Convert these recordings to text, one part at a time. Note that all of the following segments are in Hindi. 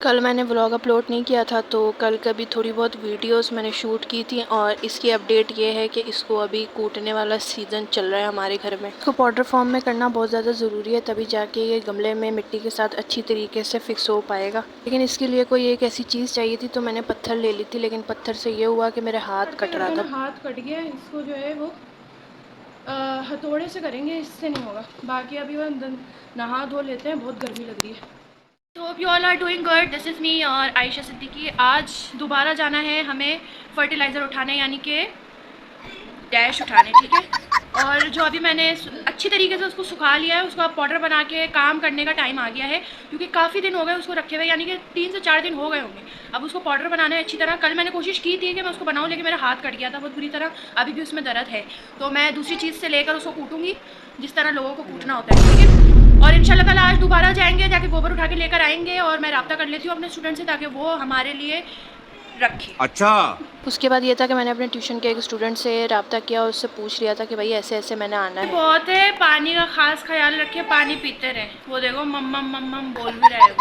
कल मैंने व्लॉग अपलोड नहीं किया था, तो कल कभी थोड़ी बहुत वीडियोस मैंने शूट की थी और इसकी अपडेट ये है कि इसको अभी कूटने वाला सीज़न चल रहा है हमारे घर में। इसको पाउडर फॉर्म में करना बहुत ज़्यादा ज़रूरी है, तभी जाके ये गमले में मिट्टी के साथ अच्छी तरीके से फिक्स हो पाएगा। लेकिन इसके लिए कोई एक ऐसी चीज़ चाहिए थी, तो मैंने पत्थर ले ली थी, लेकिन पत्थर से ये हुआ कि मेरे हाथ कट रहा था। हाथ कट गया। इसको जो है वो हथौड़े से करेंगे, इससे नहीं होगा। बाकी अभी वो नहा धो लेते हैं, बहुत गर्मी लग रही है। तो hope you all are doing good. This is me और आयशा सिद्दीकी। आज दोबारा जाना है हमें फर्टिलाइज़र उठाने, यानी कि डैश उठाने, ठीक है। और जो अभी मैंने अच्छी तरीके से उसको सुखा लिया है, उसको अब पाउडर बना के काम करने का टाइम आ गया है, क्योंकि काफ़ी दिन हो गए उसको रखे हुए, यानी कि 3 से 4 दिन हो गए होंगे। अब उसको पाउडर बनाना है अच्छी तरह। कल मैंने कोशिश की थी कि मैं उसको बनाऊँ, लेकिन मेरा हाथ कट गया था बहुत बुरी तरह, अभी भी उसमें दर्द है। तो मैं दूसरी चीज़ से लेकर उसको कूटूँगी, जिस तरह लोगों को कूटना होता है, ठीक है। और इंशाल्लाह ताला आज दोबारा जाएंगे, जाके गोबर उठा के लेकर आएंगे, और मैं रब्ता कर लेती हूँ अपने स्टूडेंट से, ताकि वो हमारे लिए रखे। अच्छा। उसके बाद ये था कि मैंने अपने ट्यूशन के एक स्टूडेंट से रब्ता किया और उससे पूछ लिया था कि भाई ऐसे ऐसे मैंने आना है। बहुत है, पानी का खास ख्याल रखे, पानी पीते रहे। वो देखो मम्मम मम्मम बोल भी रहे हो।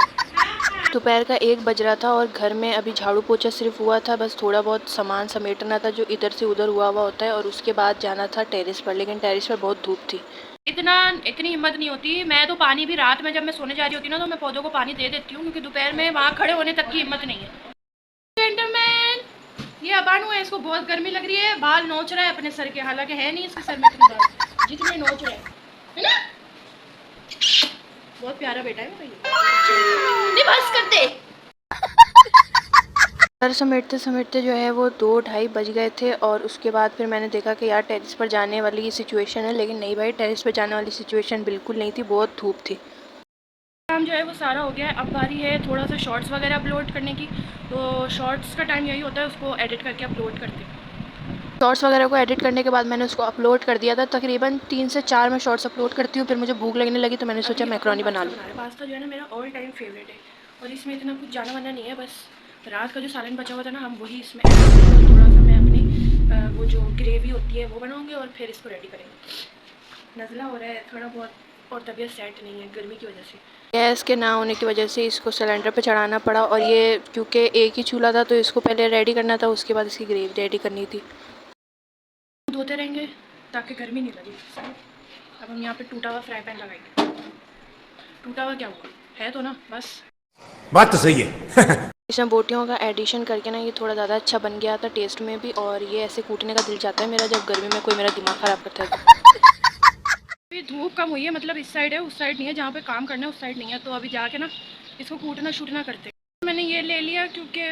दोपहर का 1 बज रहा था और घर में अभी झाड़ू पोछा सिर्फ हुआ था, बस थोड़ा बहुत सामान समेटना था जो इधर से उधर हुआ होता है, और उसके बाद जाना था टेरेस पर, लेकिन टेरेस पर बहुत धूप थी। इतनी हिम्मत नहीं होती। मैं तो पानी भी रात में जब मैं सोने जा रही होती ना, तो मैं पौधों को पानी दे देती हूँ, क्योंकि दोपहर में वहाँ खड़े होने तक की हिम्मत नहीं है। जेंटलमैन, ये अबानू है, इसको बहुत गर्मी लग रही है, बाल नोच रहा है अपने सर के, हालांकि है नहीं इसके सर में इतने बाल जितने नोच रहे है ना। बहुत प्यारा बेटा है नहीं, बस कर दे। घर समेटते समेटते जो है वो 2-2:30 बज गए थे, और उसके बाद फिर मैंने देखा कि यार टेरेस पर जाने वाली सिचुएशन है, लेकिन नहीं भाई, टेरेस पर जाने वाली सिचुएशन बिल्कुल नहीं थी, बहुत धूप थी। काम जो है वो सारा हो गया है। अब बारी है थोड़ा सा शॉर्ट्स वगैरह अपलोड करने की। तो शॉर्ट्स का टाइम यही होता है, उसको एडिट करके अपलोड करते हैं। शॉर्ट्स वगैरह को एडिट करने के बाद मैंने उसको अपलोड कर दिया था। तकरीबन 3 से 4 मैं शॉर्ट्स अपलोड करती हूँ, फिर मुझे भूख लगने लगी तो मैंने सोचा मैक्रोनी बना लूँ। पास्ता जो है ना मेरा ऑल टाइम फेवरेट है, और इसमें इतना कुछ जाना वाना नहीं है, बस रात का जो सालन बचा हुआ था ना, हम वही इसमें ऐड करेंगे, और थोड़ा सा मैं अपनी वो जो ग्रेवी होती है वो बनाऊँगी, और फिर इसको रेडी करेंगे। नज़ला हो रहा है थोड़ा बहुत, और तबीयत सेट नहीं है गर्मी की वजह से। गैस के ना होने की वजह से इसको सिलेंडर पे चढ़ाना पड़ा, और ये क्योंकि एक ही चूल्हा था तो इसको पहले रेडी करना था, उसके बाद इसकी ग्रेवी रेडी करनी थी। धोते रहेंगे ताकि गर्मी नहीं लगे। अब हम यहाँ पे टूटा हुआ फ्राई पैन लगाएंगे। टूटा हुआ क्या हुआ है तो ना, बस बात तो सही है। इसमें बोटियों का एडिशन करके ना ये थोड़ा ज़्यादा अच्छा बन गया था टेस्ट में भी, और ये ऐसे कूटने का दिल चाहता है मेरा जब गर्मी में कोई मेरा दिमाग ख़राब करता है तो। अभी धूप कम हुई है, मतलब इस साइड है, उस साइड नहीं है, जहाँ पे काम करना है उस साइड नहीं है। तो अभी जाके ना इसको कूटना शूटना करते। मैंने ये ले लिया क्योंकि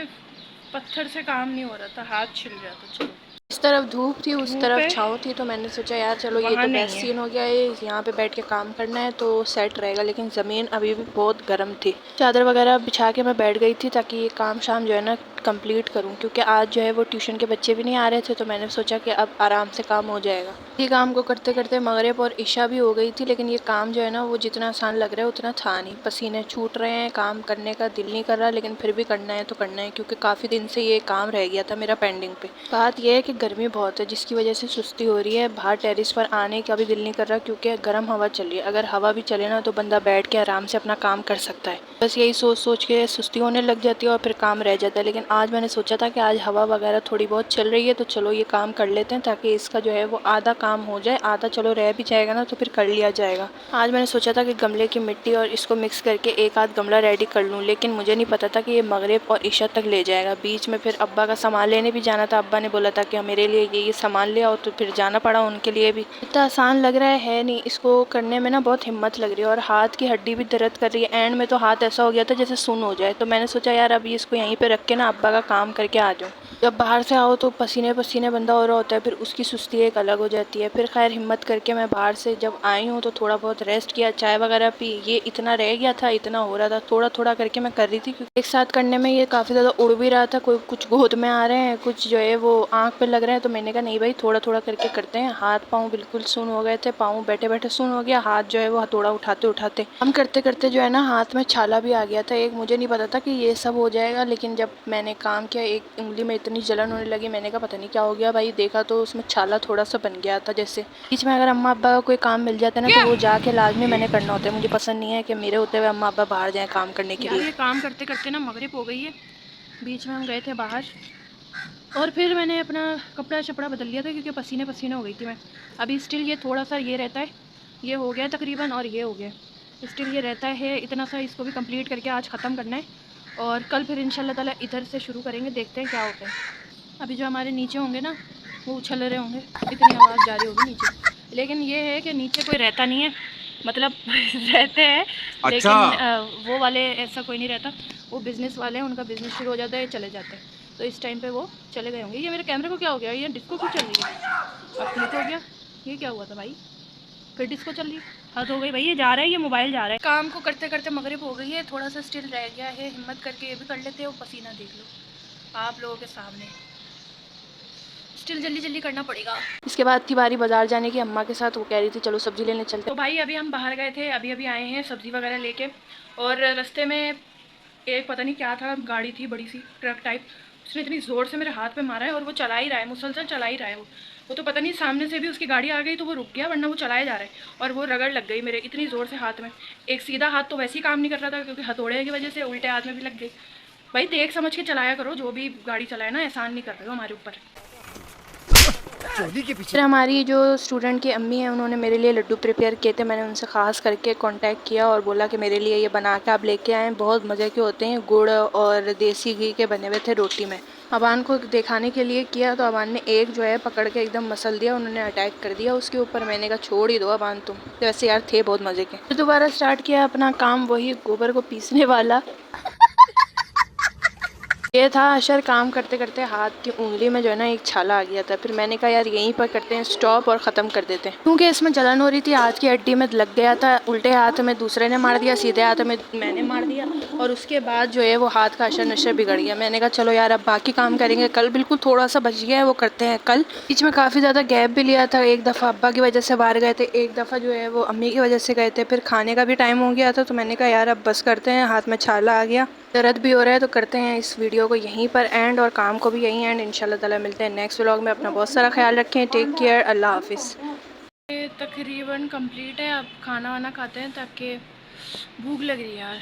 पत्थर से काम नहीं हो रहा था, हाथ छिल रहा था। चलो, इस तरफ धूप थी, उस धूप तरफ है, छाँव थी, तो मैंने सोचा यार चलो ये वहाँ तो नहीं बेस्ट है। सीन हो गया है, यहाँ पे बैठ के काम करना है तो सेट रहेगा। लेकिन ज़मीन अभी भी बहुत गर्म थी। चादर वगैरह बिछा के मैं बैठ गई थी ताकि ये काम शाम जो है ना कंप्लीट करूं, क्योंकि आज जो है वो ट्यूशन के बच्चे भी नहीं आ रहे थे, तो मैंने सोचा कि अब आराम से काम हो जाएगा। ये काम को करते करते मगरिब और इशा भी हो गई थी, लेकिन ये काम जो है ना वो जितना आसान लग रहा है उतना था नहीं। पसीने छूट रहे हैं, काम करने का दिल नहीं कर रहा, लेकिन फिर भी करना है तो करना है, क्योंकि काफ़ी दिन से ये काम रह गया था मेरा पेंडिंग पे। बात यह है कि गर्मी बहुत है, जिसकी वजह से सुस्ती हो रही है। बाहर टेरिस पर आने का भी दिल नहीं कर रहा, क्योंकि गर्म हवा चल रही है। अगर हवा भी चले ना तो बंदा बैठ के आराम से अपना काम कर सकता है। बस यही सोच सोच के सुस्ती होने लग जाती है और फिर काम रह जाता है। लेकिन आज मैंने सोचा था कि आज हवा वगैरह थोड़ी बहुत चल रही है तो चलो ये काम कर लेते हैं, ताकि इसका जो है वो आधा काम हो जाए, आधा चलो रह भी जाएगा ना तो फिर कर लिया जाएगा। आज मैंने सोचा था कि गमले की मिट्टी और इसको मिक्स करके एक आध गमला रेडी कर लूँ, लेकिन मुझे नहीं पता था कि ये मगरिब और इशा तक ले जाएगा। बीच में फिर अब्बा का सामान लेने भी जाना था। अब्बा ने बोला था कि मेरे लिए ये सामान ले आओ, तो फिर जाना पड़ा उनके लिए भी। इतना आसान लग रहा है नहीं, इसको करने में ना बहुत हिम्मत लग रही है, और हाथ की हड्डी भी दर्द कर रही है। एंड में तो हाथ ऐसा हो गया था जैसे सुन हो जाए, तो मैंने सोचा यार अभी इसको यहीं पे रख के ना अब्बा का काम करके आ जाऊँ। जब बाहर से आओ तो पसीने पसीने बंदा हो रहा होता है, फिर उसकी सुस्ती एक अलग हो जाती है। फिर खैर हिम्मत करके मैं बाहर से जब आई हूँ तो थोड़ा बहुत रेस्ट किया, चाय वगैरह पी। ये इतना रह गया था, इतना हो रहा था, थोड़ा थोड़ा करके मैं कर रही थी, क्योंकि एक साथ करने में ये काफ़ी ज़्यादा उड़ भी रहा था। कोई कुछ गोद में आ रहे हैं, कुछ जो है वो आँख पे लग रहे हैं, तो मैंने कहा नहीं भाई थोड़ा थोड़ा करके करते हैं। हाथ पाँव बिल्कुल सुन हो गए थे, पाँव बैठे बैठे सुन हो गया, हाथ जो है वो हथौड़ा उठाते उठाते हम करते करते जो है ना हाथ में छाला भी आ गया था एक। मुझे नहीं पता था कि ये सब हो जाएगा, लेकिन जब मैंने काम किया एक उंगली में इतनी इतनी जलन होने लगी। मैंने कहा पता नहीं क्या हो गया भाई, देखा तो उसमें छाला थोड़ा सा बन गया था। जैसे बीच में अगर अम्मा अब्बा का कोई काम मिल जाता है ना तो वो जाके लाजमी मैंने करना होता है। मुझे पसंद नहीं है कि मेरे होते हुए अम्मा अब्बा बाहर जाएँ काम करने के लिए। ये काम करते करते ना मगरिब हो गई है। बीच में हम गए थे बाहर और फिर मैंने अपना कपड़ा शपड़ा बदल लिया था क्योंकि पसीने पसीने हो गई थी मैं। अभी स्टिल ये थोड़ा सा ये रहता है, ये हो गया तकरीबन और ये हो गया स्टिल ये रहता है इतना सा। इसको भी कंप्लीट करके आज ख़त्म करना है और कल फिर इंशाल्लाह ताला इधर से शुरू करेंगे, देखते हैं क्या होता है। अभी जो हमारे नीचे होंगे ना वो उछल रहे होंगे, इतनी आवाज़ जा रही होगी नीचे। लेकिन ये है कि नीचे कोई रहता नहीं है, मतलब रहते हैं लेकिन वो वाले ऐसा कोई नहीं रहता। वो बिज़नेस वाले हैं, उनका बिज़नेस शुरू हो जाता है, चले जाते हैं। तो इस टाइम पे वो चले गए होंगे। ये मेरे कैमरे को क्या हो गया, ये डिस्को क्यों चल रही है? अब क्लिक हो गया, ये क्या हुआ था भाई? फिर डिस्को चल रही है, हद हो गई भाई। ये जा रहा है, ये मोबाइल जा रहा है। काम को करते करते मगरिब हो गई है, थोड़ा सा स्टिल रह गया है। हिम्मत करके ये भी कर लेते हो। पसीना देख लो आप लोगों के सामने, स्टिल जल्दी जल्दी करना पड़ेगा। इसके बाद थी बारी बाजार जाने की अम्मा के साथ। वो कह रही थी चलो सब्जी लेने चलते। तो भाई अभी हम बाहर गए थे, अभी अभी आए हैं सब्ज़ी वगैरह लेके। और रास्ते में एक पता नहीं क्या था, गाड़ी थी बड़ी सी ट्रक टाइप, उसने इतनी ज़ोर से मेरे हाथ पे मारा है और वो चला ही रहा है, मुसलसल चला ही रहा है वो तो पता नहीं सामने से भी उसकी गाड़ी आ गई तो वो रुक गया, वरना वो चलाया जा रहा है। और वो रगड़ लग गई मेरे इतनी ज़ोर से हाथ में। एक सीधा हाथ तो वैसे ही काम नहीं कर रहा था क्योंकि हथौड़े की वजह से, उल्टे हाथ में भी लग गई। भाई देख समझ के चलाया करो, जो भी गाड़ी चलाए ना, एहसान नहीं कर रहे हो हमारे ऊपर। फिर हमारी जो स्टूडेंट की अम्मी है उन्होंने मेरे लिए लड्डू प्रिपेयर किए थे। मैंने उनसे ख़ास करके कांटेक्ट किया और बोला कि मेरे लिए ये बना के आप लेके आएँ, बहुत मज़े के होते हैं, गुड़ और देसी घी के बने हुए थे रोटी में। अबान को दिखाने के लिए किया तो अबान ने एक जो है पकड़ के एकदम मसल दिया, उन्होंने अटैक कर दिया उसके ऊपर। मैंने कहा छोड़ ही दो अबान तुम, तो वैसे यार थे बहुत मज़े के। फिर दोबारा स्टार्ट किया अपना काम, वही गोबर को पीसने वाला। ये था अशर, काम करते करते हाथ की उंगली में जो है ना एक छाला आ गया था। फिर मैंने कहा यार यहीं पर करते हैं स्टॉप और ख़त्म कर देते हैं, क्योंकि इसमें जलन हो रही थी। हाथ की हड्डी में लग गया था। उल्टे हाथ में दूसरे ने मार दिया, सीधे हाथ में मैंने मार दिया और उसके बाद जो है वो हाथ का अशर नशर बिगड़ गया। मैंने कहा चलो यार अब बाकी काम करेंगे कल, बिल्कुल थोड़ा सा बच गया है वो करते हैं कल। बीच में काफ़ी ज़्यादा गैप भी लिया था, एक दफ़ा अब्बा की वजह से बाहर गए थे, एक दफ़ा जो है वो अम्मी की वजह से गए थे। फिर खाने का भी टाइम हो गया था तो मैंने कहा यार अब बस करते हैं, हाथ में छाला आ गया, दर्द भी हो रहा है, तो करते हैं इस वीडियो को यहीं पर एंड और काम को भी यहीं एंड। इंशाल्लाह ताला मिलते हैं नेक्स्ट व्लॉग में। अपना बहुत सारा ख्याल रखें, टेक केयर, अल्लाह हाफिज़। ये तकरीबन कंप्लीट है, अब खाना वाना खाते हैं ताकि भूख लग रही है यार।